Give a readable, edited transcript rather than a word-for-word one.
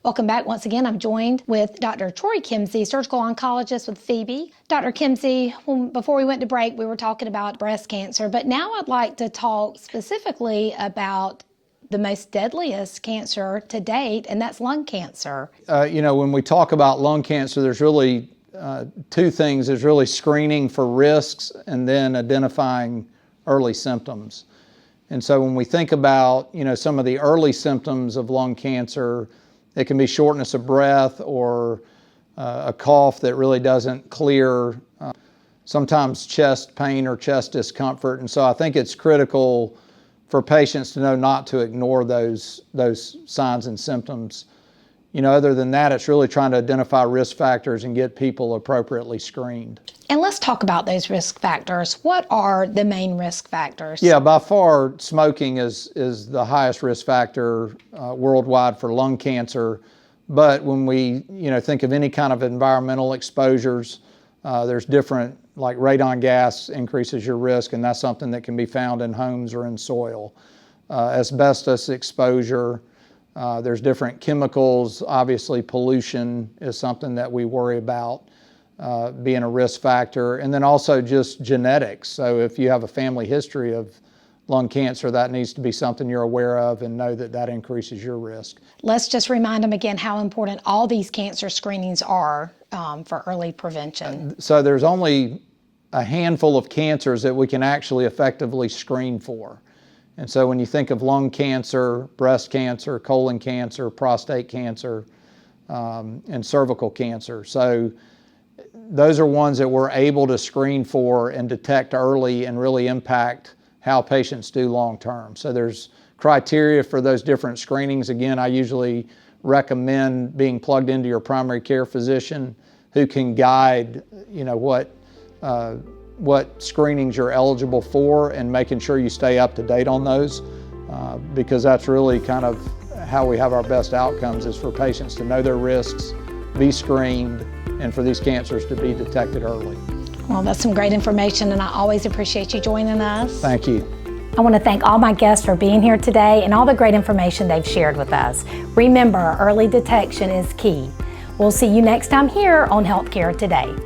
Welcome back. Once again, I'm joined with Dr. Troy Kimsey, surgical oncologist with Phoebe. Dr. Kimsey, before we went to break, we were talking about breast cancer, but now I'd like to talk specifically about the most deadliest cancer to date, and that's lung cancer. When we talk about lung cancer, there's really two things. There's really screening for risks and then identifying early symptoms. And so when we think about, some of the early symptoms of lung cancer, it can be shortness of breath or a cough that really doesn't clear, sometimes chest pain or chest discomfort. And so I think it's critical for patients to know not to ignore those signs and symptoms. Other than that, it's really trying to identify risk factors and get people appropriately screened. And let's talk about those risk factors. What are the main risk factors? Yeah, by far, smoking is the highest risk factor worldwide for lung cancer. But when we, think of any kind of environmental exposures, there's different, like radon gas increases your risk, and that's something that can be found in homes or in soil. Asbestos exposure, there's different chemicals. Obviously, pollution is something that we worry about being a risk factor. And then also just genetics. So if you have a family history of lung cancer, that needs to be something you're aware of and know that that increases your risk. Let's just remind them again how important all these cancer screenings are for early prevention. So there's only a handful of cancers that we can actually effectively screen for. And so when you think of lung cancer, breast cancer, colon cancer, prostate cancer, and cervical cancer. So those are ones that we're able to screen for and detect early and really impact how patients do long term. So there's criteria for those different screenings. Again, I usually recommend being plugged into your primary care physician who can guide, what screenings you're eligible for and making sure you stay up to date on those because that's really kind of how we have our best outcomes is for patients to know their risks, be screened, and for these cancers to be detected early. Well, that's some great information, and I always appreciate you joining us. Thank you. I want to thank all my guests for being here today and all the great information they've shared with us. Remember, early detection is key. We'll see you next time here on Healthcare Today.